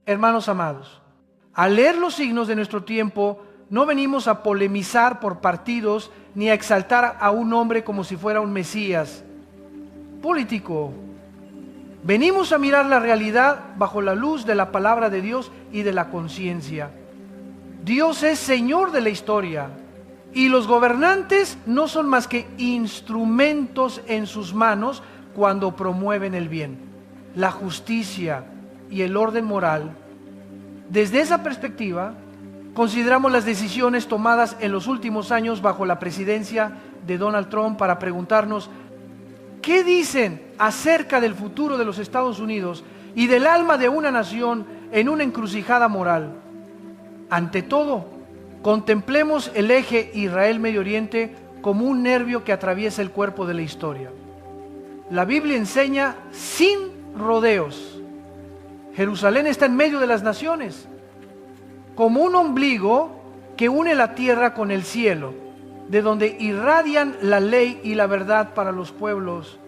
Hermanos amados, al leer los signos de nuestro tiempo, no venimos a polemizar por partidos ni a exaltar a un hombre como si fuera un Mesías político. Venimos a mirar la realidad bajo la luz de la palabra de Dios y de la conciencia. Dios es Señor de la historia y los gobernantes no son más que instrumentos en sus manos cuando promueven el bien, la justicia y el orden moral. Desde esa perspectiva, consideramos las decisiones tomadas en los últimos años bajo la presidencia de Donald Trump para preguntarnos ¿qué dicen acerca del futuro de los Estados Unidos y del alma de una nación en una encrucijada moral? Ante todo, contemplemos el eje Israel-Medio Oriente como un nervio que atraviesa el cuerpo de la historia. La Biblia enseña sin rodeos. Jerusalén está en medio de las naciones, como un ombligo que une la tierra con el cielo, de donde irradian la ley y la verdad para los pueblos.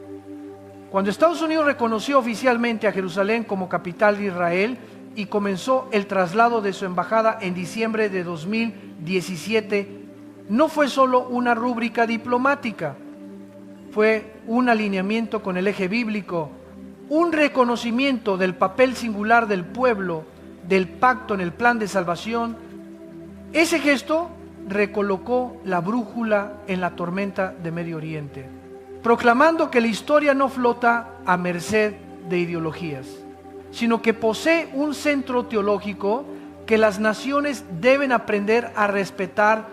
Cuando Estados Unidos reconoció oficialmente a Jerusalén como capital de Israel y comenzó el traslado de su embajada en diciembre de 2017, no fue solo una rúbrica diplomática, fue un alineamiento con el eje bíblico, un reconocimiento del papel singular del pueblo, del pacto en el plan de salvación. Ese gesto recolocó la brújula en la tormenta de Medio Oriente, proclamando que la historia no flota a merced de ideologías, sino que posee un centro teológico que las naciones deben aprender a respetar.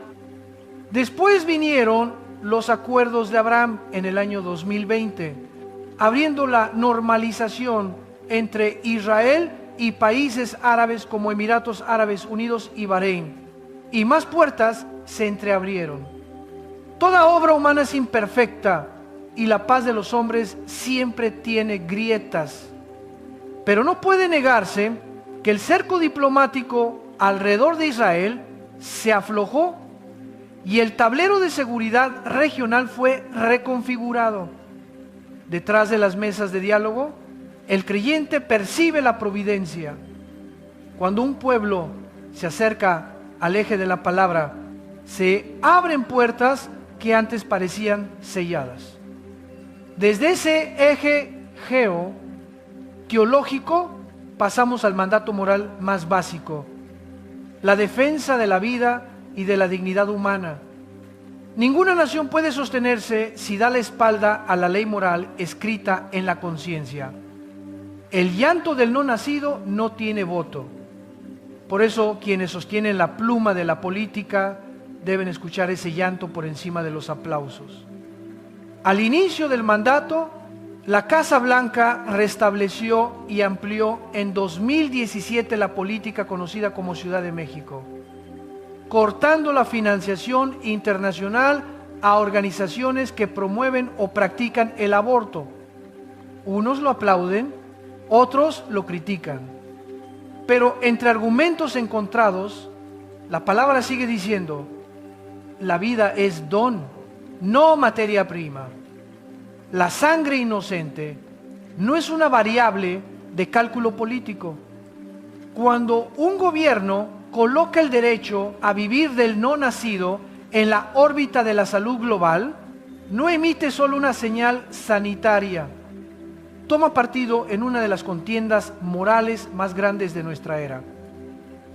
Después vinieron los acuerdos de Abraham en el año 2020, abriendo la normalización entre Israel y países árabes como Emiratos Árabes Unidos y Bahrein, y más puertas se entreabrieron. Toda obra humana es imperfecta y la paz de los hombres siempre tiene grietas, pero no puede negarse que el cerco diplomático alrededor de Israel se aflojó y el tablero de seguridad regional fue reconfigurado. Detrás de las mesas de diálogo, el creyente percibe la providencia. Cuando un pueblo se acerca al eje de la palabra, se abren puertas que antes parecían selladas. Desde ese eje teológico pasamos al mandato moral más básico, la defensa de la vida y de la dignidad humana. Ninguna nación puede sostenerse si da la espalda a la ley moral escrita en la conciencia. El llanto del no nacido no tiene voto. Por eso quienes sostienen la pluma de la política deben escuchar ese llanto por encima de los aplausos. Al inicio del mandato, la Casa Blanca restableció y amplió en 2017 la política conocida como Ciudad de México, cortando la financiación internacional a organizaciones que promueven o practican el aborto. Unos lo aplauden, otros lo critican. Pero entre argumentos encontrados, la palabra sigue diciendo, la vida es don, no materia prima. La sangre inocente no es una variable de cálculo político. Cuando un gobierno coloca el derecho a vivir del no nacido en la órbita de la salud global, no emite solo una señal sanitaria, toma partido en una de las contiendas morales más grandes de nuestra era.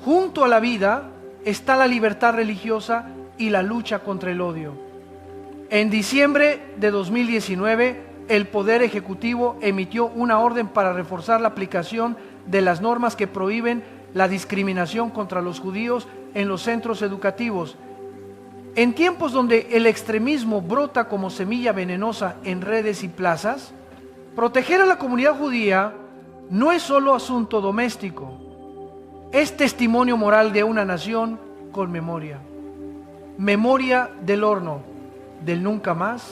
Junto a la vida está la libertad religiosa y la lucha contra el odio. En diciembre de 2019, el Poder Ejecutivo emitió una orden para reforzar la aplicación de las normas que prohíben la discriminación contra los judíos en los centros educativos. En tiempos donde el extremismo brota como semilla venenosa en redes y plazas, proteger a la comunidad judía no es solo asunto doméstico, es testimonio moral de una nación con memoria. Memoria del horno, del nunca más,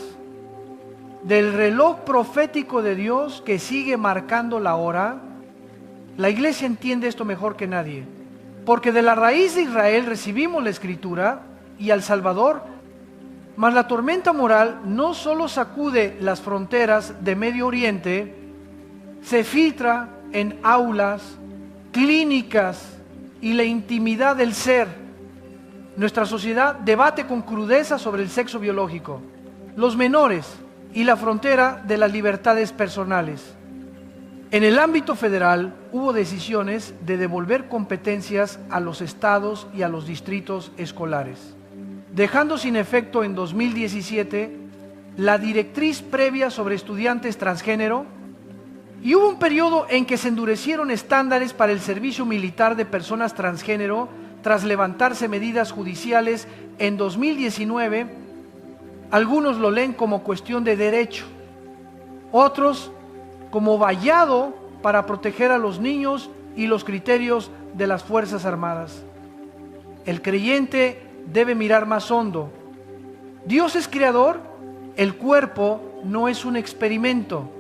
del reloj profético de Dios que sigue marcando la hora. La iglesia entiende esto mejor que nadie, porque de la raíz de Israel recibimos la Escritura y al Salvador, mas la tormenta moral no solo sacude las fronteras de Medio Oriente, se filtra en aulas, clínicas y la intimidad del ser. Nuestra sociedad debate con crudeza sobre el sexo biológico, los menores y la frontera de las libertades personales. En el ámbito federal hubo decisiones de devolver competencias a los estados y a los distritos escolares, dejando sin efecto en 2017 la directriz previa sobre estudiantes transgénero, y hubo un periodo en que se endurecieron estándares para el servicio militar de personas transgénero tras levantarse medidas judiciales en 2019. Algunos lo leen como cuestión de derecho, otros como vallado para proteger a los niños y los criterios de las Fuerzas Armadas. El creyente debe mirar más hondo. Dios es creador, el cuerpo no es un experimento,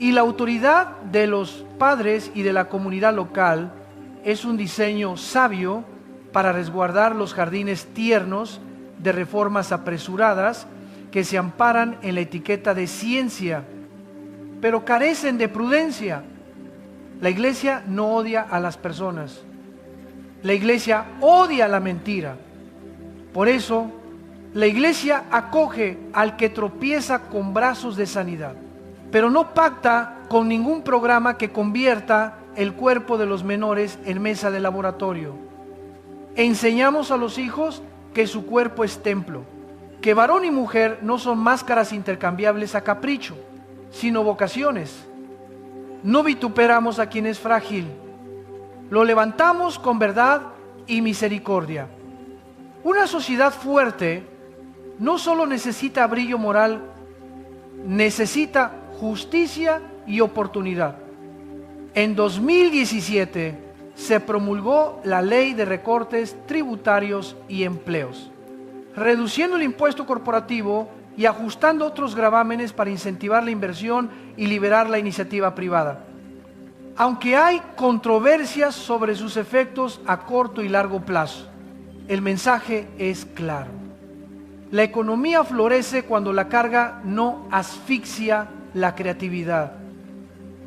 y la autoridad de los padres y de la comunidad local es un diseño sabio para resguardar los jardines tiernos de reformas apresuradas que se amparan en la etiqueta de ciencia, pero carecen de prudencia. La iglesia no odia a las personas. La iglesia odia la mentira. Por eso, la iglesia acoge al que tropieza con brazos de sanidad, pero no pacta con ningún programa que convierta el cuerpo de los menores en mesa de laboratorio. Enseñamos a los hijos que su cuerpo es templo, que varón y mujer no son máscaras intercambiables a capricho, sino vocaciones. No vituperamos a quien es frágil, lo levantamos con verdad y misericordia. Una sociedad fuerte no solo necesita brillo moral, necesita justicia y oportunidad. En 2017 se promulgó la Ley de Recortes Tributarios y Empleos, reduciendo el impuesto corporativo y ajustando otros gravámenes para incentivar la inversión y liberar la iniciativa privada. Aunque hay controversias sobre sus efectos a corto y largo plazo, el mensaje es claro. La economía florece cuando la carga no asfixia la creatividad.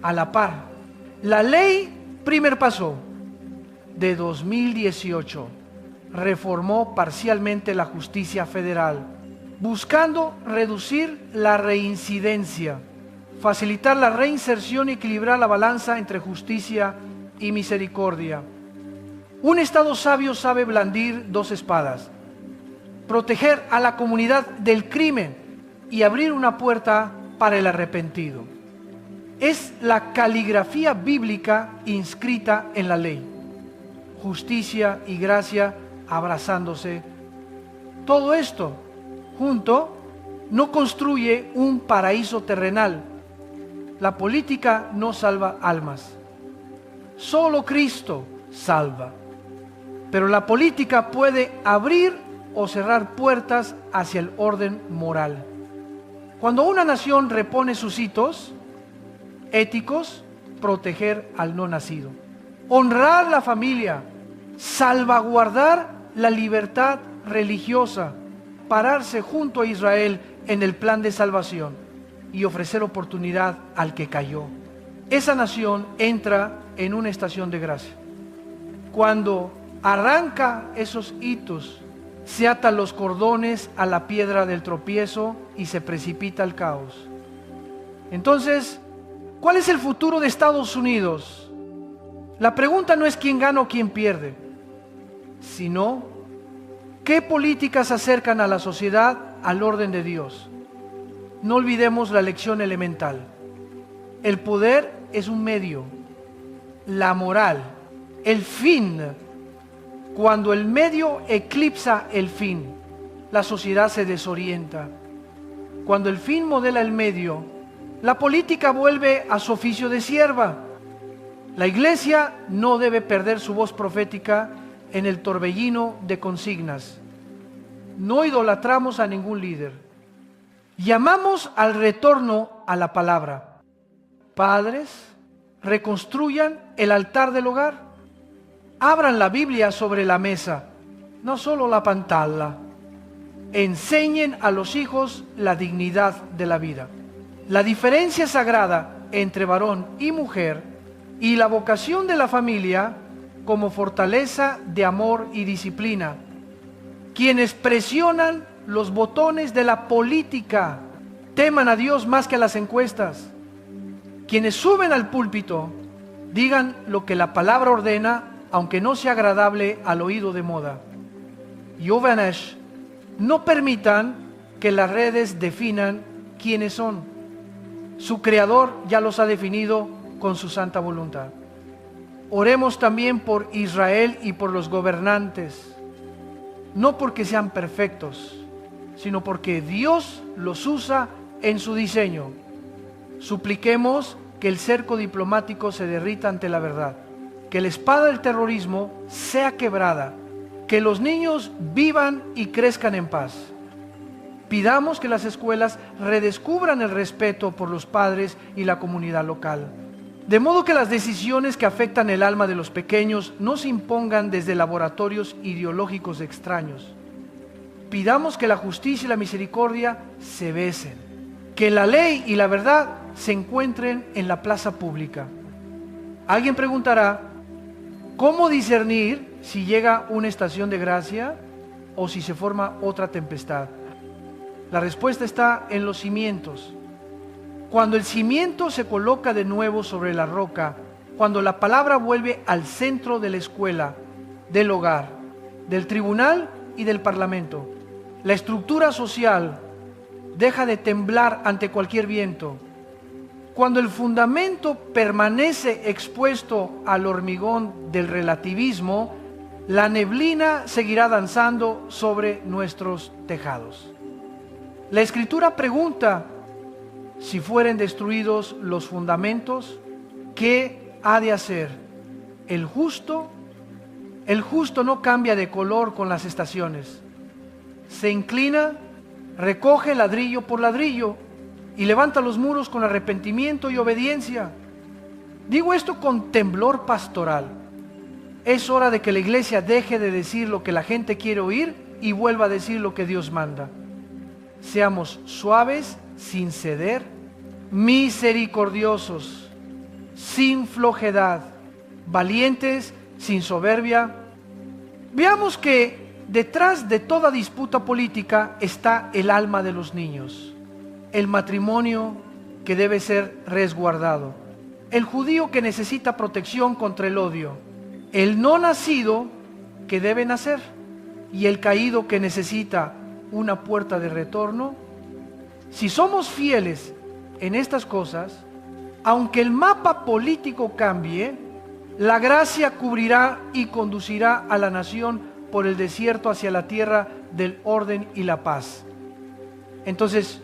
A la par, la ley primer paso de 2018 reformó parcialmente la justicia federal, buscando reducir la reincidencia, facilitar la reinserción y equilibrar la balanza entre justicia y misericordia. Un Estado sabio sabe blandir dos espadas: proteger a la comunidad del crimen y abrir una puerta para el arrepentido. Es la caligrafía bíblica inscrita en la ley. Justicia y gracia abrazándose. Todo esto junto no construye un paraíso terrenal. La política no salva almas. Solo Cristo salva. Pero la política puede abrir o cerrar puertas hacia el orden moral. Cuando una nación repone sus hitos éticos, proteger al no nacido, honrar la familia, salvaguardar la libertad religiosa, pararse junto a Israel en el plan de salvación y ofrecer oportunidad al que cayó. Esa nación entra en una estación de gracia. Cuando arranca esos hitos, se atan los cordones a la piedra del tropiezo y se precipita el caos. Entonces, ¿cuál es el futuro de Estados Unidos? La pregunta no es quién gana o quién pierde, sino qué políticas acercan a la sociedad al orden de Dios. No olvidemos la lección elemental. El poder es un medio, la moral, el fin. Cuando el medio eclipsa el fin, la sociedad se desorienta. Cuando el fin modela el medio, la política vuelve a su oficio de sierva. La iglesia no debe perder su voz profética en el torbellino de consignas. No idolatramos a ningún líder. Llamamos al retorno a la palabra. Padres, reconstruyan el altar del hogar. Abran la Biblia sobre la mesa, no solo la pantalla. Enseñen a los hijos la dignidad de la vida. La diferencia sagrada entre varón y mujer y la vocación de la familia como fortaleza de amor y disciplina. Quienes presionan los botones de la política teman a Dios más que a las encuestas. Quienes suben al púlpito digan lo que la palabra ordena, aunque no sea agradable al oído de moda. Yovanesh, no permitan que las redes definan quiénes son. Su Creador ya los ha definido con su santa voluntad. Oremos también por Israel y por los gobernantes, no porque sean perfectos, sino porque Dios los usa en su diseño. Supliquemos que el cerco diplomático se derrita ante la verdad, que la espada del terrorismo sea quebrada, que los niños vivan y crezcan en paz. Pidamos que las escuelas redescubran el respeto por los padres y la comunidad local, de modo que las decisiones que afectan el alma de los pequeños no se impongan desde laboratorios ideológicos extraños. Pidamos que la justicia y la misericordia se besen, que la ley y la verdad se encuentren en la plaza pública. Alguien preguntará, ¿cómo discernir si llega una estación de gracia o si se forma otra tempestad? La respuesta está en los cimientos. Cuando el cimiento se coloca de nuevo sobre la roca, cuando la palabra vuelve al centro de la escuela, del hogar, del tribunal y del parlamento, la estructura social deja de temblar ante cualquier viento. Cuando el fundamento permanece expuesto al hormigón del relativismo, la neblina seguirá danzando sobre nuestros tejados. La Escritura pregunta, si fueren destruidos los fundamentos, ¿qué ha de hacer el justo? El justo no cambia de color con las estaciones. Se inclina, recoge ladrillo por ladrillo y levanta los muros con arrepentimiento y obediencia. Digo esto con temblor pastoral. Es hora de que la iglesia deje de decir lo que la gente quiere oír y vuelva a decir lo que Dios manda. Seamos suaves, sin ceder, misericordiosos, sin flojedad, valientes, sin soberbia. Veamos que detrás de toda disputa política está el alma de los niños, el matrimonio que debe ser resguardado, el judío que necesita protección contra el odio, el no nacido que debe nacer y el caído que necesita una puerta de retorno. Si somos fieles en estas cosas, aunque el mapa político cambie, la gracia cubrirá y conducirá a la nación por el desierto hacia la tierra del orden y la paz. Entonces,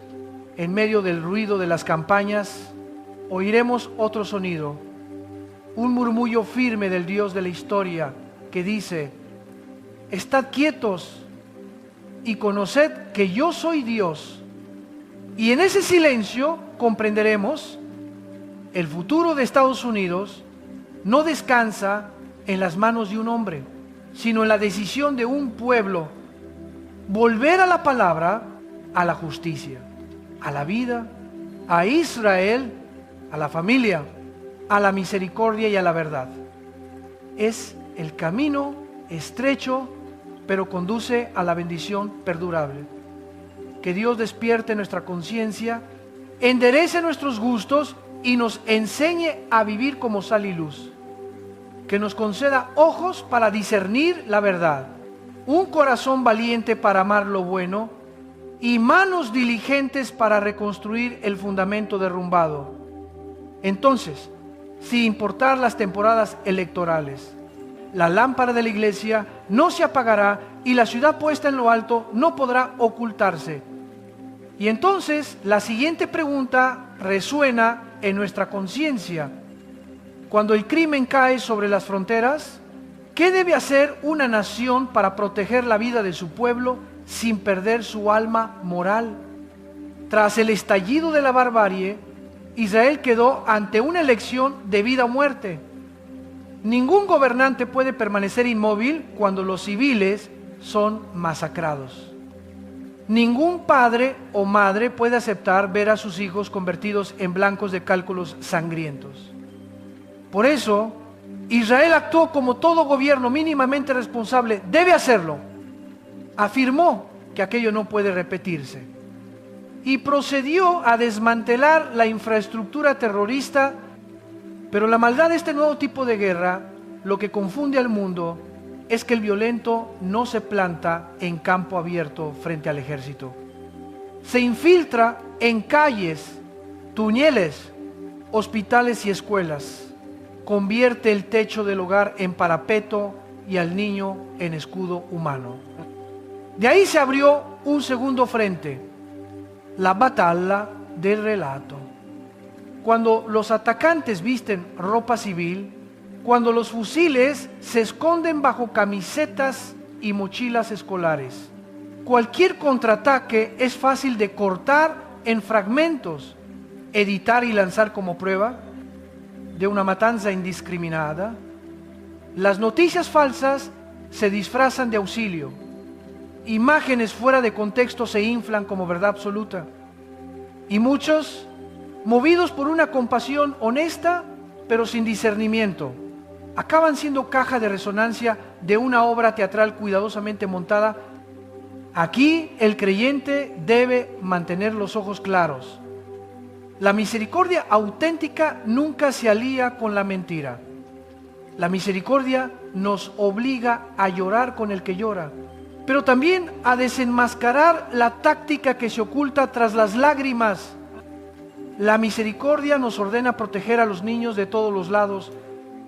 en medio del ruido de las campañas, oiremos otro sonido, un murmullo firme del Dios de la historia que dice, estad quietos y conoced que yo soy Dios. Y en ese silencio comprenderemos el futuro de Estados Unidos no descansa en las manos de un hombre, sino en la decisión de un pueblo, volver a la palabra, a la justicia, a la vida, a Israel, a la familia, a la misericordia y a la verdad. Es el camino estrecho, pero conduce a la bendición perdurable. Que Dios despierte nuestra conciencia, enderece nuestros gustos y nos enseñe a vivir como sal y luz. Que nos conceda ojos para discernir la verdad, un corazón valiente para amar lo bueno y manos diligentes para reconstruir el fundamento derrumbado. Entonces, sin importar las temporadas electorales, la lámpara de la iglesia no se apagará y la ciudad puesta en lo alto no podrá ocultarse. Y entonces la siguiente pregunta resuena en nuestra conciencia. Cuando el crimen cae sobre las fronteras, ¿qué debe hacer una nación para proteger la vida de su pueblo sin perder su alma moral? Tras el estallido de la barbarie, Israel quedó ante una elección de vida o muerte. Ningún gobernante puede permanecer inmóvil cuando los civiles son masacrados. Ningún padre o madre puede aceptar ver a sus hijos convertidos en blancos de cálculos sangrientos. Por eso, Israel actuó como todo gobierno mínimamente responsable debe hacerlo. Afirmó que aquello no puede repetirse y procedió a desmantelar la infraestructura terrorista, pero la maldad de este nuevo tipo de guerra, lo que confunde al mundo, es que el violento no se planta en campo abierto frente al ejército. Se infiltra en calles, túneles, hospitales y escuelas. Convierte el techo del hogar en parapeto y al niño en escudo humano. De ahí se abrió un segundo frente, la batalla del relato. Cuando los atacantes visten ropa civil, cuando los fusiles se esconden bajo camisetas y mochilas escolares, cualquier contraataque es fácil de cortar en fragmentos, editar y lanzar como prueba de una matanza indiscriminada. Las noticias falsas se disfrazan de auxilio. Imágenes fuera de contexto se inflan como verdad absoluta. Y muchos, movidos por una compasión honesta, pero sin discernimiento, acaban siendo caja de resonancia de una obra teatral cuidadosamente montada. Aquí el creyente debe mantener los ojos claros. La misericordia auténtica nunca se alía con la mentira. La misericordia nos obliga a llorar con el que llora, pero también a desenmascarar la táctica que se oculta tras las lágrimas. La misericordia nos ordena proteger a los niños de todos los lados,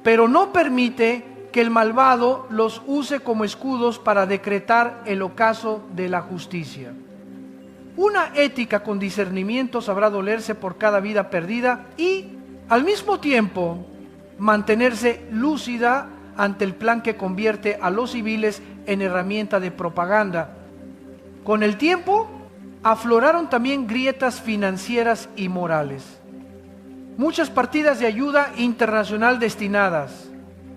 pero no permite que el malvado los use como escudos para decretar el ocaso de la justicia. Una ética con discernimiento sabrá dolerse por cada vida perdida y, al mismo tiempo, mantenerse lúcida ante el plan que convierte a los civiles en herramienta de propaganda. Con el tiempo, afloraron también grietas financieras y morales. Muchas partidas de ayuda internacional destinadas,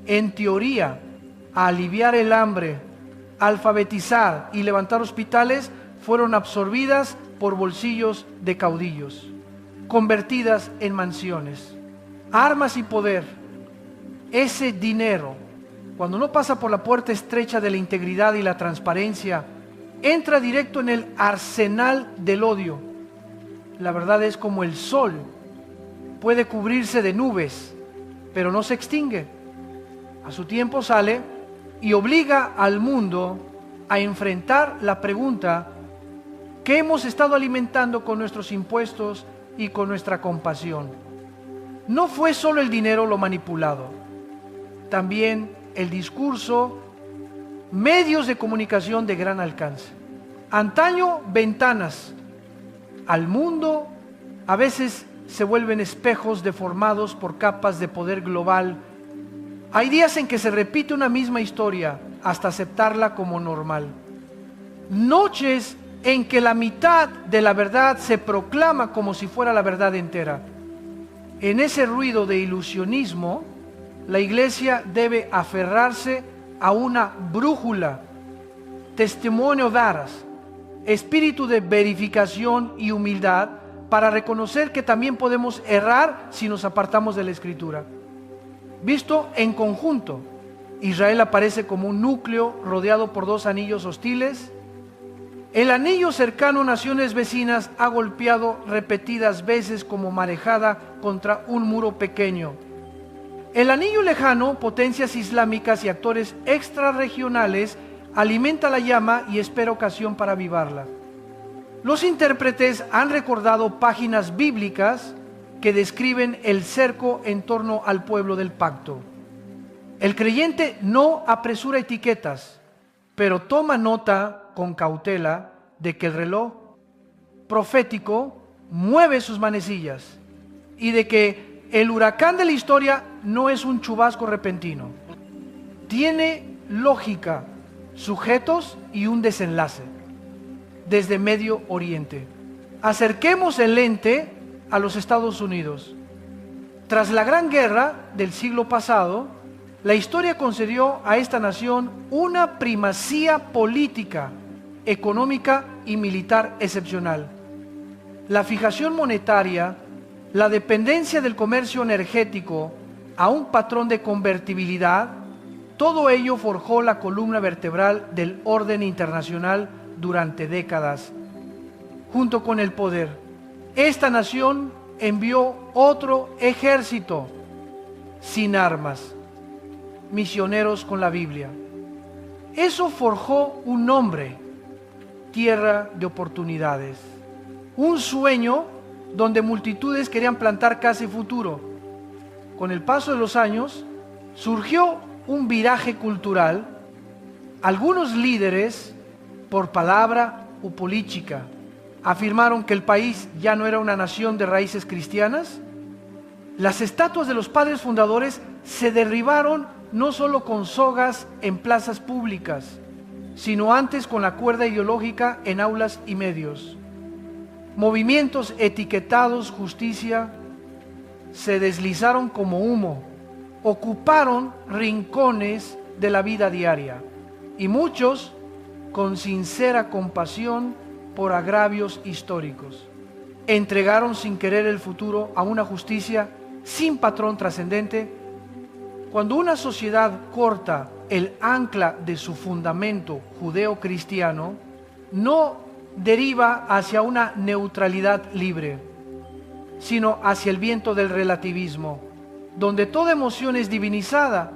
en teoría, a aliviar el hambre, alfabetizar y levantar hospitales, fueron absorbidas por bolsillos de caudillos, convertidas en mansiones, armas y poder. Ese dinero, cuando no pasa por la puerta estrecha de la integridad y la transparencia, entra directo en el arsenal del odio. La verdad es como el sol, puede cubrirse de nubes, pero no se extingue. A su tiempo sale y obliga al mundo a enfrentar la pregunta: ¿qué hemos estado alimentando con nuestros impuestos y con nuestra compasión? No fue solo el dinero lo manipulado, también el discurso, medios de comunicación de gran alcance. Antaño, ventanas al mundo a veces se vuelven espejos deformados por capas de poder global. Hay días en que se repite una misma historia hasta aceptarla como normal. Noches en que la mitad de la verdad se proclama como si fuera la verdad entera. En ese ruido de ilusionismo, la iglesia debe aferrarse a una brújula, testimonio veraz, espíritu de verificación y humildad para reconocer que también podemos errar si nos apartamos de la Escritura. Visto en conjunto, Israel aparece como un núcleo rodeado por dos anillos hostiles. El anillo cercano a naciones vecinas ha golpeado repetidas veces como marejada contra un muro pequeño. El anillo lejano, potencias islámicas y actores extrarregionales, alimenta la llama y espera ocasión para avivarla. Los intérpretes han recordado páginas bíblicas que describen el cerco en torno al pueblo del pacto. El creyente no apresura etiquetas, pero toma nota con cautela de que el reloj profético mueve sus manecillas y de que el huracán de la historia no es un chubasco repentino. Tiene lógica, sujetos y un desenlace. Desde Medio Oriente, acerquemos el lente a los Estados Unidos. Tras la Gran Guerra del siglo pasado, la historia concedió a esta nación una primacía política, económica y militar excepcional. La fijación monetaria, la dependencia del comercio energético, a un patrón de convertibilidad, todo ello forjó la columna vertebral del orden internacional durante décadas. Junto con el poder, esta nación envió otro ejército sin armas, misioneros con la Biblia. Eso forjó un nombre, tierra de oportunidades, un sueño donde multitudes querían plantar casa y futuro. Con el paso de los años, surgió un viraje cultural. Algunos líderes, por palabra o política, afirmaron que el país ya no era una nación de raíces cristianas. Las estatuas de los padres fundadores se derribaron no solo con sogas en plazas públicas, sino antes con la cuerda ideológica en aulas y medios. Movimientos etiquetados justicia se deslizaron como humo, ocuparon rincones de la vida diaria, y muchos con sincera compasión por agravios históricos entregaron sin querer el futuro a una justicia sin patrón trascendente. Cuando una sociedad corta el ancla de su fundamento judeo-cristiano, no deriva hacia una neutralidad libre, sino hacia el viento del relativismo, donde toda emoción es divinizada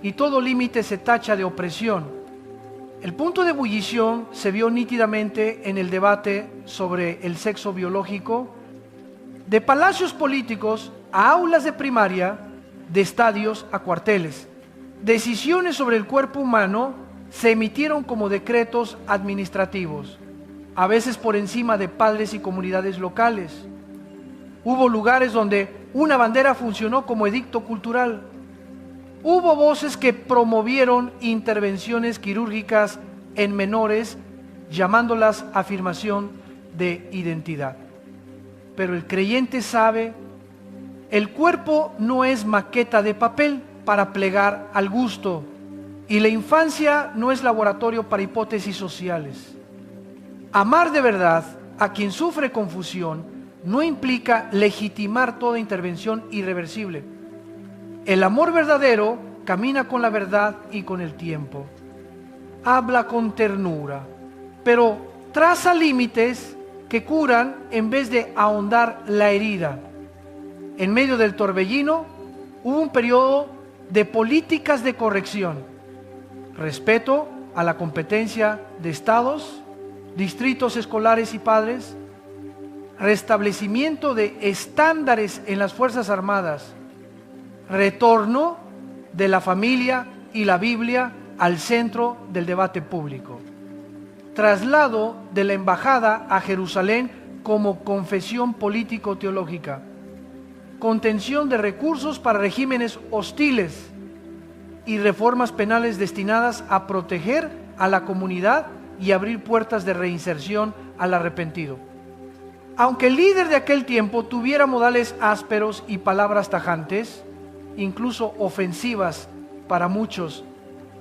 y todo límite se tacha de opresión. El punto de ebullición se vio nítidamente en el debate sobre el sexo biológico, de palacios políticos a aulas de primaria, de estadios a cuarteles. Decisiones sobre el cuerpo humano se emitieron como decretos administrativos, a veces por encima de padres y comunidades locales. Hubo lugares donde una bandera funcionó como edicto cultural. Hubo voces que promovieron intervenciones quirúrgicas en menores, llamándolas afirmación de identidad. Pero el creyente sabe, el cuerpo no es maqueta de papel para plegar al gusto, y la infancia no es laboratorio para hipótesis sociales. Amar de verdad a quien sufre confusión no implica legitimar toda intervención irreversible. El amor verdadero camina con la verdad y con el tiempo. Habla con ternura, pero traza límites que curan en vez de ahondar la herida. En medio del torbellino hubo un periodo de políticas de corrección, respeto a la competencia de estados, distritos escolares y padres, restablecimiento de estándares en las Fuerzas Armadas, retorno de la familia y la Biblia al centro del debate público, traslado de la embajada a Jerusalén como confesión político-teológica, contención de recursos para regímenes hostiles y reformas penales destinadas a proteger a la comunidad y abrir puertas de reinserción al arrepentido. Aunque el líder de aquel tiempo tuviera modales ásperos y palabras tajantes, incluso ofensivas para muchos,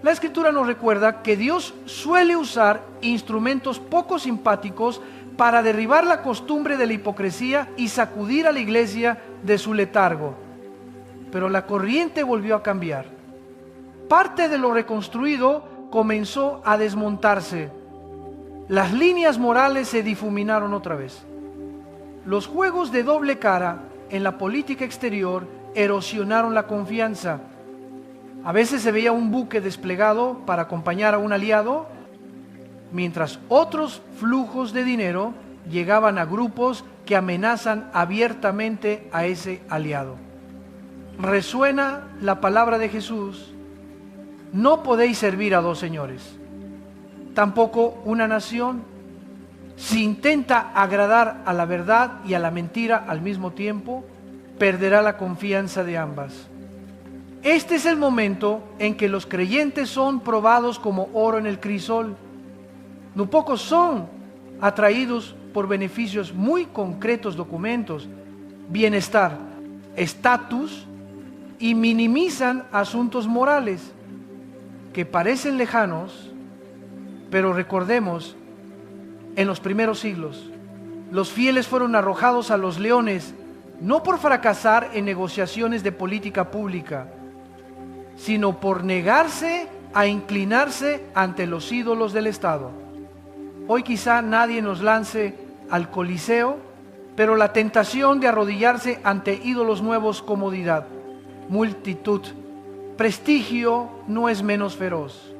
la Escritura nos recuerda que Dios suele usar instrumentos poco simpáticos para derribar la costumbre de la hipocresía y sacudir a la iglesia de su letargo. Pero la corriente volvió a cambiar. Parte de lo reconstruido comenzó a desmontarse. Las líneas morales se difuminaron otra vez. Los juegos de doble cara en la política exterior erosionaron la confianza. A veces se veía un buque desplegado para acompañar a un aliado, mientras otros flujos de dinero llegaban a grupos que amenazan abiertamente a ese aliado. Resuena la palabra de Jesús: no podéis servir a dos señores, tampoco una nación. Si intenta agradar a la verdad y a la mentira al mismo tiempo, perderá la confianza de ambas. Este es el momento en que los creyentes son probados como oro en el crisol. No pocos son atraídos por beneficios muy concretos, documentos, bienestar, estatus, y minimizan asuntos morales que parecen lejanos, pero recordemos, en los primeros siglos, los fieles fueron arrojados a los leones no por fracasar en negociaciones de política pública, sino por negarse a inclinarse ante los ídolos del Estado. Hoy quizá nadie nos lance al Coliseo, pero la tentación de arrodillarse ante ídolos nuevos, comodidad, multitud, prestigio, no es menos feroz.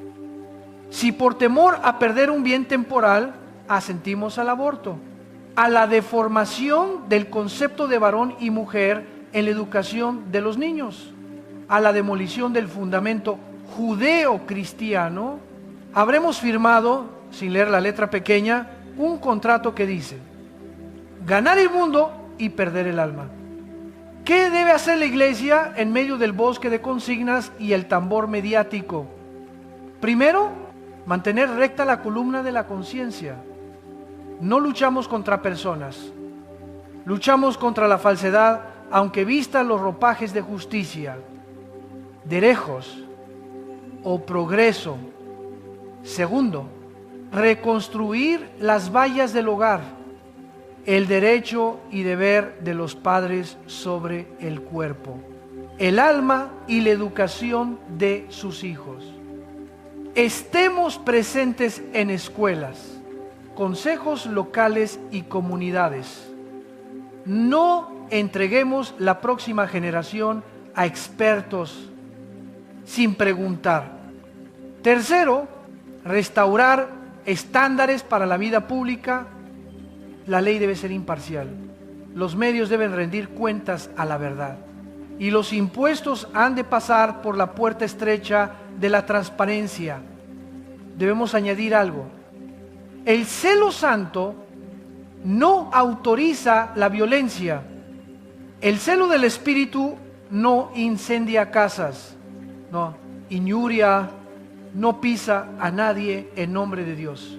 Si por temor a perder un bien temporal, asentimos al aborto, a la deformación del concepto de varón y mujer en la educación de los niños, a la demolición del fundamento judeo-cristiano, habremos firmado, sin leer la letra pequeña, un contrato que dice: ganar el mundo y perder el alma. ¿Qué debe hacer la iglesia en medio del bosque de consignas y el tambor mediático? Primero, mantener recta la columna de la conciencia. No luchamos contra personas, luchamos contra la falsedad, aunque vistan los ropajes de justicia, derechos o progreso. Segundo, reconstruir las vallas del hogar, el derecho y deber de los padres sobre el cuerpo, el alma y la educación de sus hijos. Estemos presentes en escuelas, consejos locales y comunidades. No entreguemos la próxima generación a expertos sin preguntar. Tercero, restaurar estándares para la vida pública. La ley debe ser imparcial. Los medios deben rendir cuentas a la verdad. Y los impuestos han de pasar por la puerta estrecha de la transparencia. Debemos añadir algo. El celo santo no autoriza la violencia. El celo del Espíritu no incendia casas, no injuria, no pisa a nadie en nombre de Dios.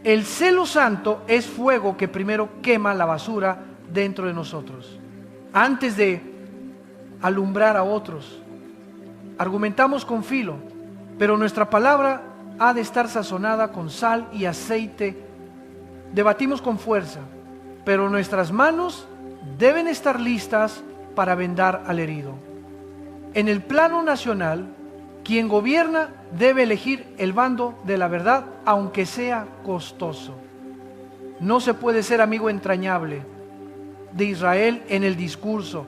El celo santo es fuego que primero quema la basura dentro de nosotros, antes de alumbrar a otros. Argumentamos con filo, pero nuestra palabra ha de estar sazonada con sal y aceite. Debatimos con fuerza, pero nuestras manos deben estar listas para vendar al herido. En el plano nacional, quien gobierna debe elegir el bando de la verdad, aunque sea costoso. No se puede ser amigo entrañable de Israel en el discurso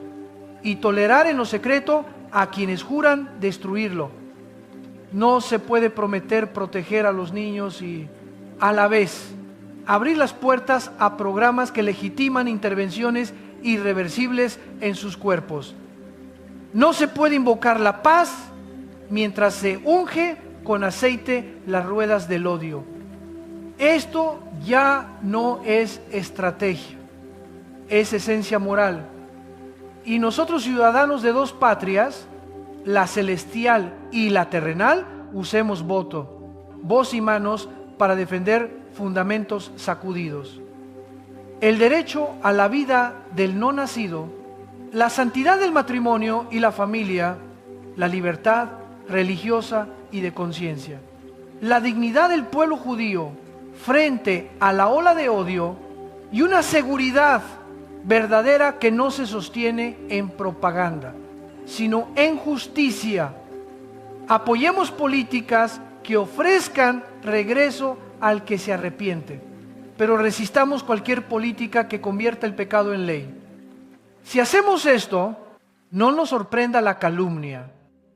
y tolerar en lo secreto a quienes juran destruirlo. No se puede prometer proteger a los niños y a la vez abrir las puertas a programas que legitiman intervenciones irreversibles en sus cuerpos. No se puede invocar la paz mientras se unge con aceite las ruedas del odio. Esto ya no es estrategia, es esencia moral. Y nosotros, ciudadanos de dos patrias, la celestial y la terrenal, usemos voz y manos para defender fundamentos sacudidos. El derecho a la vida del no nacido, la santidad del matrimonio y la familia, la libertad religiosa y de conciencia, la dignidad del pueblo judío frente a la ola de odio y una seguridad verdadera que no se sostiene en propaganda, sino en justicia. Apoyemos políticas que ofrezcan regreso al que se arrepiente, pero resistamos cualquier política que convierta el pecado en ley. Si hacemos esto, no nos sorprenda la calumnia,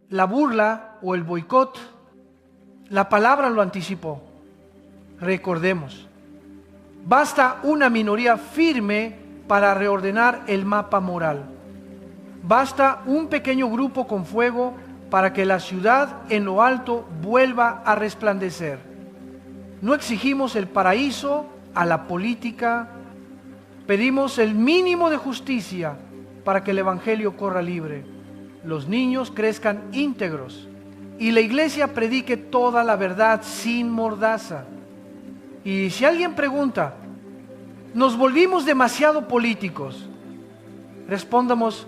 la burla o el boicot. La palabra lo anticipó. Recordemos, basta una minoría firme para reordenar el mapa moral. Basta un pequeño grupo con fuego para que la ciudad en lo alto vuelva a resplandecer. No exigimos el paraíso a la política, pedimos el mínimo de justicia para que el evangelio corra libre, los niños crezcan íntegros y la iglesia predique toda la verdad sin mordaza. Y si alguien pregunta, ¿nos volvimos demasiado políticos? Respondamos,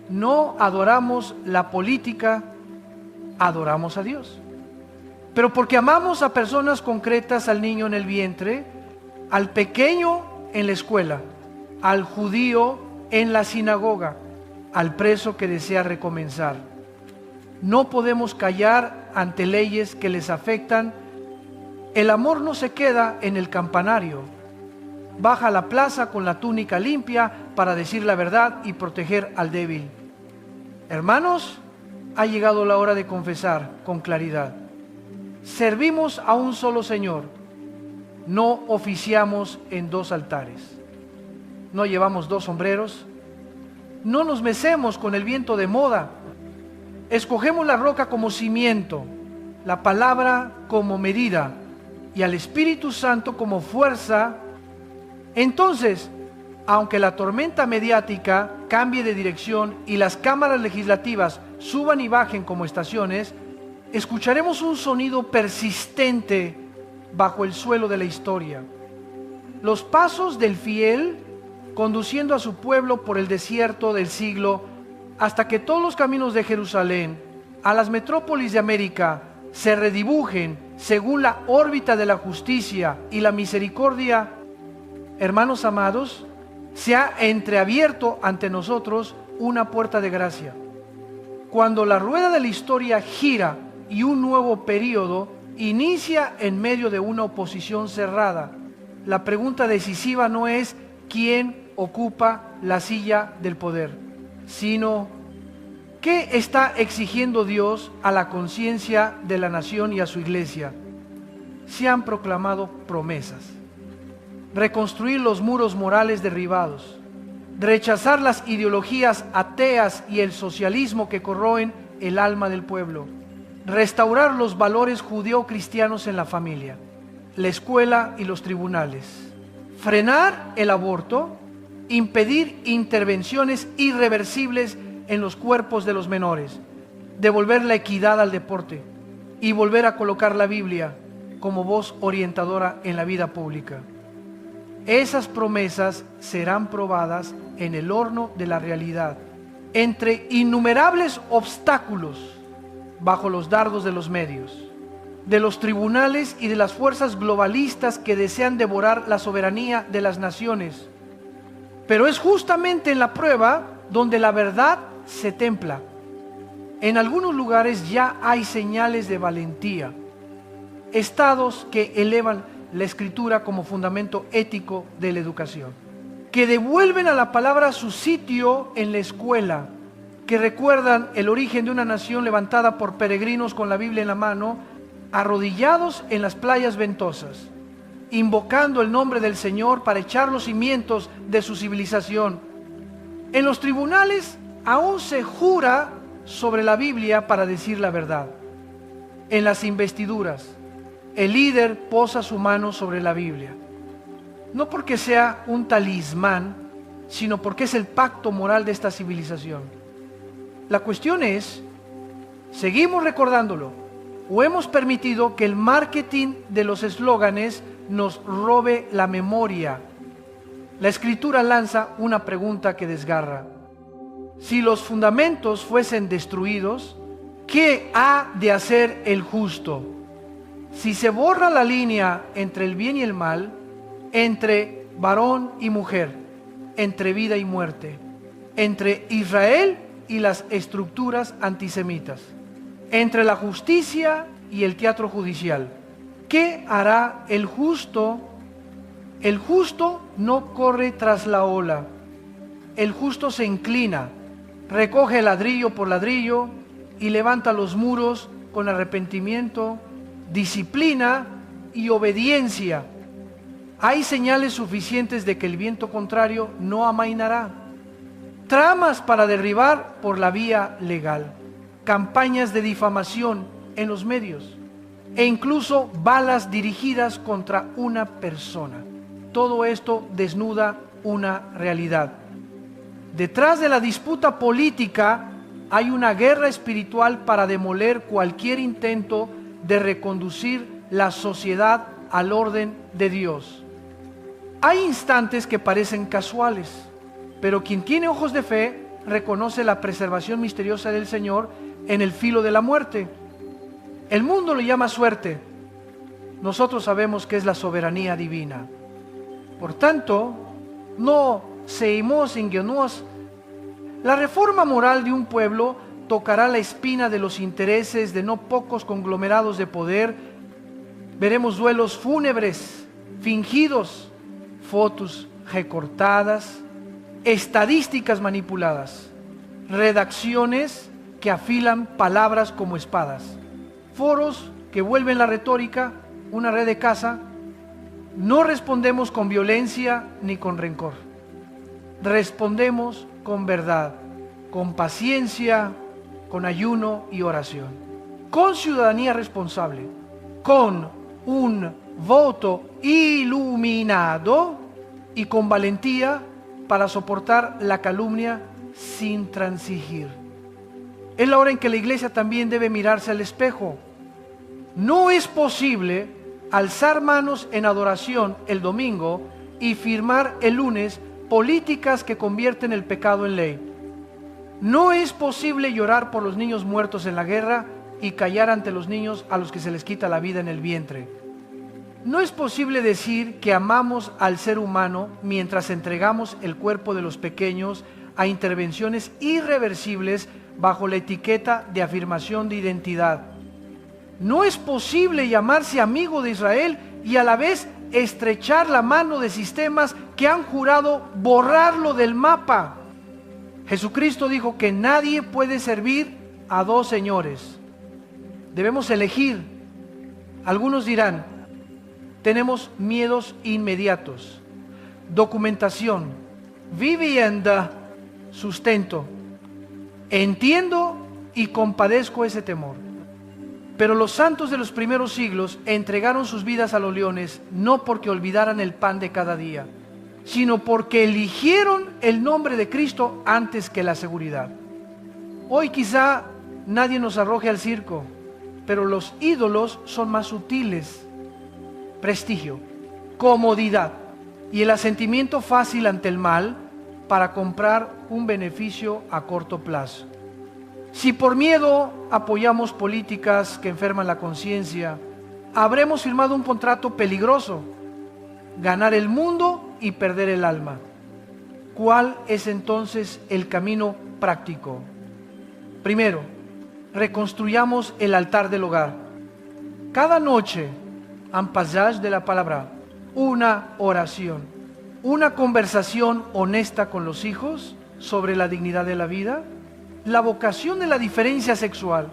no adoramos la política, adoramos a Dios. Pero porque amamos a personas concretas, al niño en el vientre, al pequeño en la escuela, al judío en la sinagoga al preso que desea recomenzar. No podemos callar ante leyes que les afectan. El amor no se queda en el campanario. Baja a la plaza con la túnica limpia para decir la verdad y proteger al débil. Hermanos, ha llegado la hora de confesar con claridad. Servimos a un solo Señor. No oficiamos en dos altares. No llevamos dos sombreros. No nos mecemos con el viento de moda. Escogemos la roca como cimiento, la palabra como medida y al Espíritu Santo como fuerza. Entonces, aunque la tormenta mediática cambie de dirección y las cámaras legislativas suban y bajen como estaciones, escucharemos un sonido persistente bajo el suelo de la historia. Los pasos del fiel conduciendo a su pueblo por el desierto del siglo hasta que todos los caminos de Jerusalén a las metrópolis de América se redibujen según la órbita de la justicia y la misericordia. Hermanos amados, se ha entreabierto ante nosotros una puerta de gracia. Cuando la rueda de la historia gira y un nuevo período inicia en medio de una oposición cerrada, la pregunta decisiva no es quién ocupa la silla del poder, sino ¿qué está exigiendo Dios a la conciencia de la nación y a su iglesia? Se han proclamado promesas. Reconstruir los muros morales derribados, rechazar las ideologías ateas y el socialismo que corroen el alma del pueblo, restaurar los valores judeo-cristianos en la familia, la escuela y los tribunales, frenar el aborto, impedir intervenciones irreversibles en los cuerpos de los menores, devolver la equidad al deporte y volver a colocar la Biblia como voz orientadora en la vida pública. Esas promesas serán probadas en el horno de la realidad, entre innumerables obstáculos, bajo los dardos de los medios, de los tribunales y de las fuerzas globalistas que desean devorar la soberanía de las naciones. Pero es justamente en la prueba donde la verdad se templa. En algunos lugares ya hay señales de valentía, estados que elevan la escritura como fundamento ético de la educación, que devuelven a la palabra su sitio en la escuela, que recuerdan el origen de una nación levantada por peregrinos con la Biblia en la mano, arrodillados en las playas ventosas, invocando el nombre del Señor para echar los cimientos de su civilización. En los tribunales aún se jura sobre la Biblia para decir la verdad. En las investiduras, el líder posa su mano sobre la Biblia, no porque sea un talismán, sino porque es el pacto moral de esta civilización. La cuestión es, ¿seguimos recordándolo o hemos permitido que el marketing de los eslóganes nos robe la memoria? La Escritura lanza una pregunta que desgarra. Si los fundamentos fuesen destruidos, ¿qué ha de hacer el justo? Si se borra la línea entre el bien y el mal, entre varón y mujer, entre vida y muerte, entre Israel y las estructuras antisemitas, entre la justicia y el teatro judicial, ¿qué hará el justo? El justo no corre tras la ola. El justo se inclina, recoge ladrillo por ladrillo y levanta los muros con arrepentimiento, disciplina y obediencia. Hay señales suficientes de que el viento contrario no amainará. Tramas para derribar por la vía legal, campañas de difamación en los medios e incluso balas dirigidas contra una persona. Todo esto desnuda una realidad. Detrás de la disputa política hay una guerra espiritual para demoler cualquier intento de reconducir la sociedad al orden de Dios. Hay instantes que parecen casuales, pero quien tiene ojos de fe reconoce la preservación misteriosa del Señor en el filo de la muerte. El mundo lo llama suerte. Nosotros sabemos que es la soberanía divina. Por tanto, no seamos ingenuos La reforma moral de un pueblo tocará la espina de los intereses de no pocos conglomerados de poder. Veremos duelos fúnebres, fingidos, fotos recortadas, estadísticas manipuladas, redacciones que afilan palabras como espadas, foros que vuelven la retórica una red de caza. No respondemos con violencia ni con rencor. Respondemos con verdad, con paciencia, con ayuno y oración, con ciudadanía responsable, con un voto iluminado y con valentía para soportar la calumnia sin transigir. Es la hora en que la iglesia también debe mirarse al espejo. No es posible alzar manos en adoración el domingo y firmar el lunes políticas que convierten el pecado en ley. No es posible llorar por los niños muertos en la guerra y callar ante los niños a los que se les quita la vida en el vientre. No es posible decir que amamos al ser humano mientras entregamos el cuerpo de los pequeños a intervenciones irreversibles bajo la etiqueta de afirmación de identidad. No es posible llamarse amigo de Israel y a la vez estrechar la mano de sistemas que han jurado borrarlo del mapa. Jesucristo dijo que nadie puede servir a dos señores. Debemos elegir. Algunos dirán, tenemos miedos inmediatos, documentación, vivienda, sustento. Entiendo y compadezco ese temor. Pero los santos de los primeros siglos entregaron sus vidas a los leones no porque olvidaran el pan de cada día, sino porque eligieron el nombre de Cristo antes que la seguridad. Hoy quizá nadie nos arroje al circo, pero los ídolos son más sutiles. Prestigio, comodidad y el asentimiento fácil ante el mal para comprar un beneficio a corto plazo. Si por miedo apoyamos políticas que enferman la conciencia, habremos firmado un contrato peligroso: ganar el mundo y perder el alma. ¿Cuál es entonces el camino práctico? Primero, reconstruyamos el altar del hogar. Cada noche, un pasaje de la palabra, una oración, una conversación honesta con los hijos sobre la dignidad de la vida, la vocación de la diferencia sexual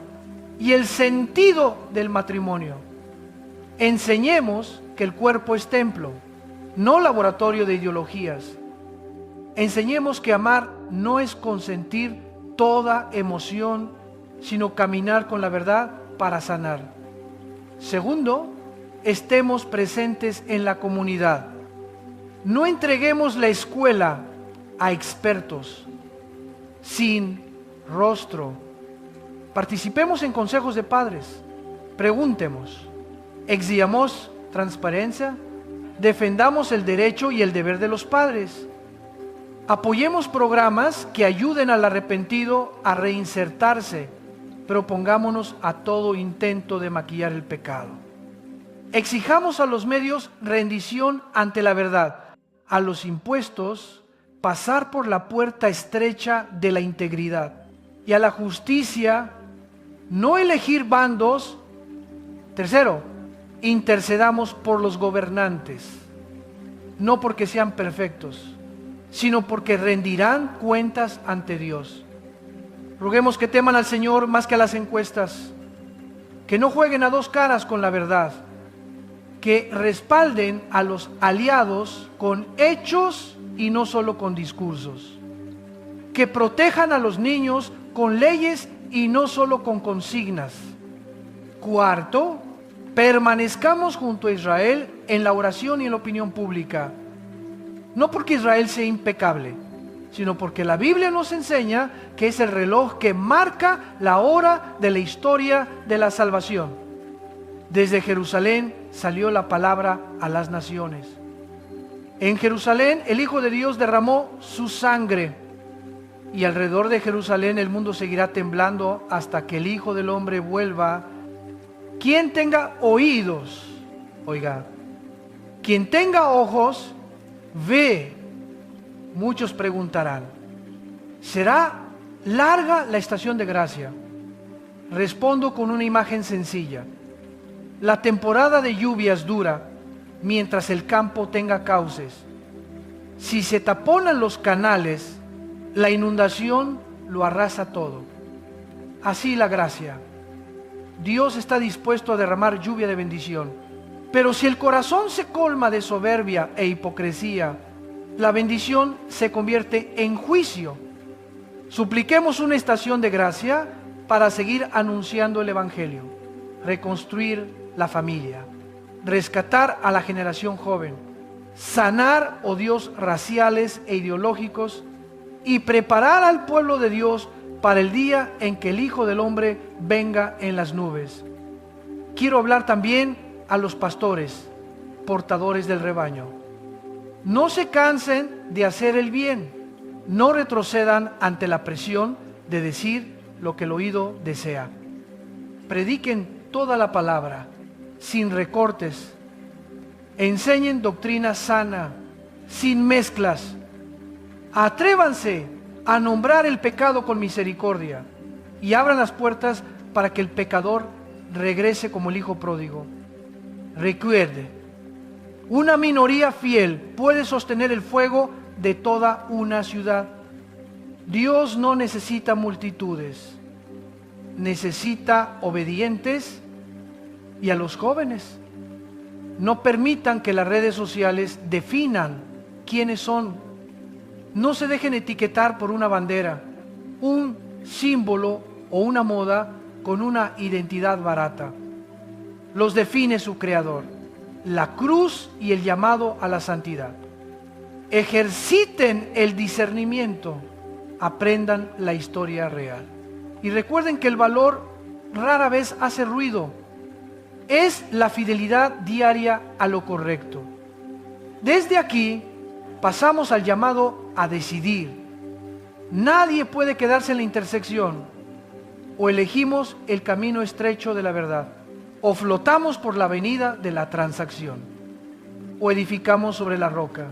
y el sentido del matrimonio. Enseñemos que el cuerpo es templo, no laboratorio de ideologías. Enseñemos que amar no es consentir toda emoción, sino caminar con la verdad para sanar. Segundo, estemos presentes en la comunidad. No entreguemos la escuela a expertos sin rostro. Participemos en consejos de padres. Preguntemos. Exijamos transparencia. Defendamos el derecho y el deber de los padres. Apoyemos programas que ayuden al arrepentido a reinsertarse, pero pongámonos a todo intento de maquillar el pecado. Exijamos a los medios rendición ante la verdad, a los impuestos pasar por la puerta estrecha de la integridad, y a la justicia no elegir bandos. Tercero, intercedamos por los gobernantes, no porque sean perfectos, sino porque rendirán cuentas ante Dios. Roguemos que teman al Señor más que a las encuestas, que no jueguen a dos caras con la verdad, que respalden a los aliados con hechos y no solo con discursos, que protejan a los niños con leyes y no solo con consignas. Cuarto, permanezcamos junto a Israel en la oración y en la opinión pública, no porque Israel sea impecable, sino porque la Biblia nos enseña que es el reloj que marca la hora de la historia de la salvación. Desde Jerusalén salió la palabra a las naciones. En Jerusalén el Hijo de Dios derramó su sangre, y alrededor de Jerusalén el mundo seguirá temblando hasta que el Hijo del Hombre vuelva. Quien tenga oídos, oiga, quien tenga ojos, ve. Muchos preguntarán, ¿Será larga la estación de gracia? Respondo con una imagen sencilla. La temporada de lluvias dura mientras el campo tenga cauces. Si se taponan los canales, la inundación lo arrasa todo. Así la gracia. Dios está dispuesto a derramar lluvia de bendición. Pero si el corazón se colma de soberbia e hipocresía, la bendición se convierte en juicio. Supliquemos una estación de gracia para seguir anunciando el Evangelio, reconstruir la familia, rescatar a la generación joven, sanar odios raciales e ideológicos y preparar al pueblo de Dios para el día en que el Hijo del Hombre venga en las nubes. Quiero hablar también a los pastores, portadores del rebaño. No se cansen de hacer el bien, no retrocedan ante la presión de decir lo que el oído desea. Prediquen toda la palabra, sin recortes. Enseñen doctrina sana, sin mezclas. Atrévanse a nombrar el pecado con misericordia y abran las puertas para que el pecador regrese como el hijo pródigo. Recuerde, una minoría fiel puede sostener el fuego de toda una ciudad. Dios no necesita multitudes, necesita obedientes y a los jóvenes. No permitan que las redes sociales definan quiénes son. No se dejen etiquetar por una bandera, un símbolo o una moda con una identidad barata. Los define su Creador, la cruz y el llamado a la santidad. Ejerciten el discernimiento, aprendan la historia real. Y recuerden que el valor rara vez hace ruido. Es la fidelidad diaria a lo correcto. Desde aquí pasamos al llamado a decidir. Nadie puede quedarse en la intersección. O elegimos el camino estrecho de la verdad, o flotamos por la avenida de la transacción, o edificamos sobre la roca,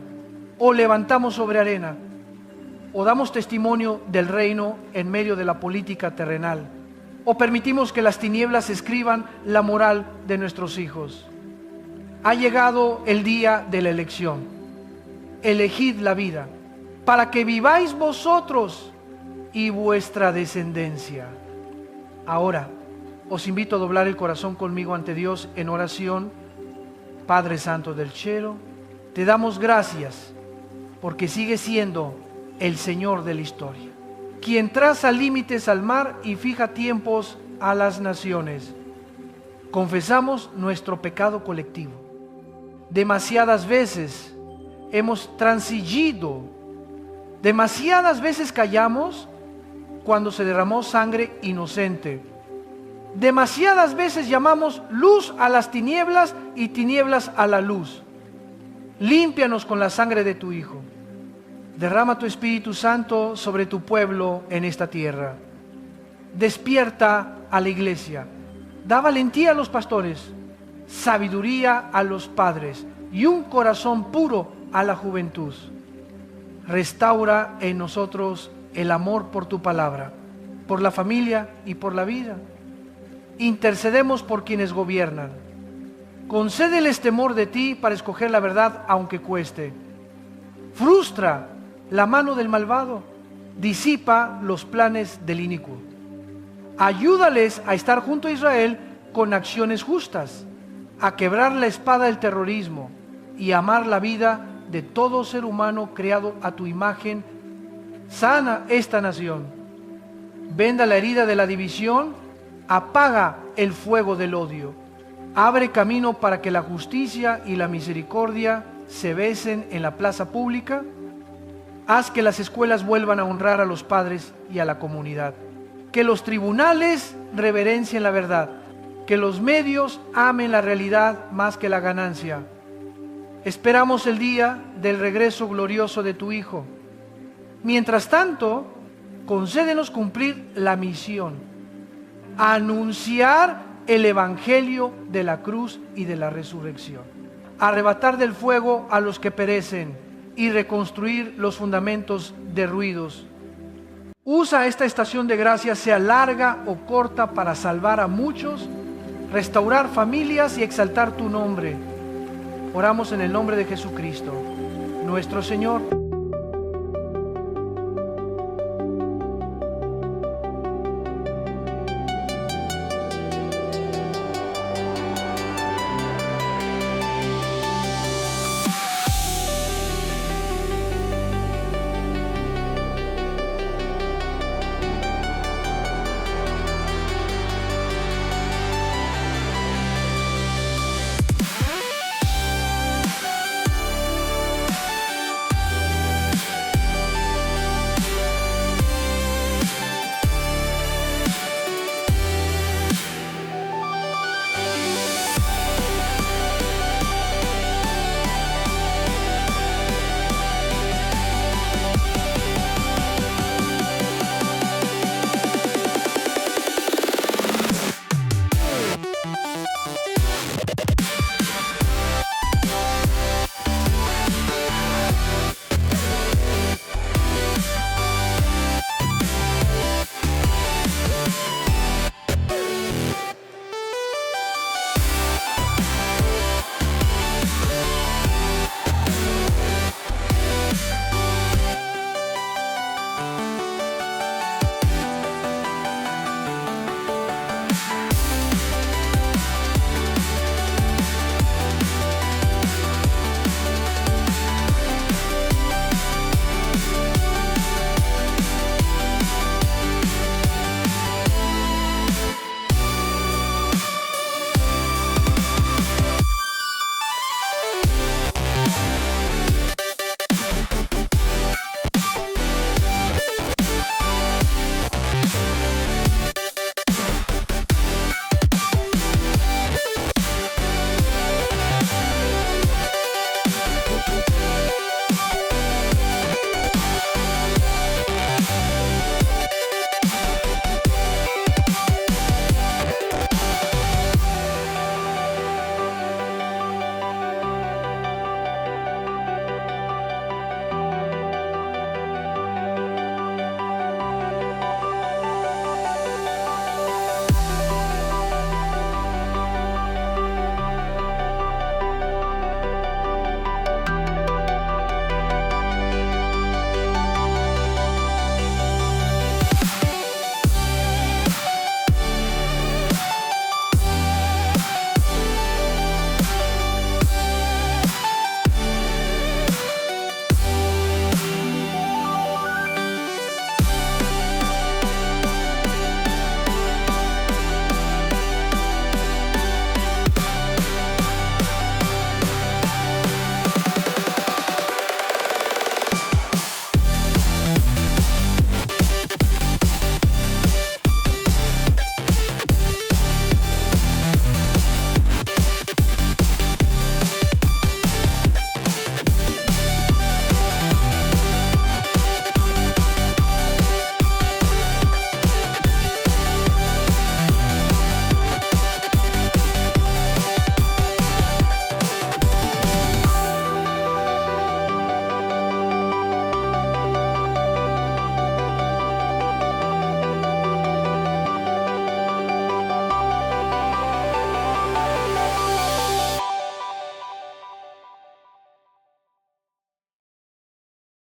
o levantamos sobre arena, o damos testimonio del reino en medio de la política terrenal, o permitimos que las tinieblas escriban la moral de nuestros hijos. Ha llegado el día de la elección. Elegid la vida, para que viváis vosotros y vuestra descendencia. Ahora, os invito a doblar el corazón conmigo ante Dios en oración. Padre Santo del cielo, te damos gracias porque sigue siendo el Señor de la historia, quien traza límites al mar y fija tiempos a las naciones. Confesamos nuestro pecado colectivo. Demasiadas veces hemos transigido, demasiadas veces callamos cuando se derramó sangre inocente. Demasiadas veces llamamos luz a las tinieblas y tinieblas a la luz. Límpianos con la sangre de tu Hijo. Derrama tu Espíritu Santo sobre tu pueblo en esta tierra. Despierta a la iglesia. Da valentía a los pastores, sabiduría a los padres y un corazón puro a la juventud. Restaura en nosotros el amor por tu palabra, por la familia y por la vida. Intercedemos por quienes gobiernan. Concédeles temor de ti para escoger la verdad aunque cueste. Frustra la mano del malvado, disipa los planes del inicuo. Ayúdales a estar junto a Israel con acciones justas, a quebrar la espada del terrorismo y amar la vida de todo ser humano creado a tu imagen. Sana esta nación. Venda la herida de la división, apaga el fuego del odio. Abre camino para que la justicia y la misericordia se besen en la plaza pública. Haz que las escuelas vuelvan a honrar a los padres y a la comunidad. Que los tribunales reverencien la verdad. Que los medios amen la realidad más que la ganancia. Esperamos el día del regreso glorioso de tu Hijo. Mientras tanto, concédenos cumplir la misión. Anunciar el Evangelio de la cruz y de la resurrección. Arrebatar del fuego a los que perecen y reconstruir los fundamentos derruidos. Usa esta estación de gracia, sea larga o corta, para salvar a muchos, restaurar familias y exaltar tu nombre. Oramos en el nombre de Jesucristo, nuestro Señor.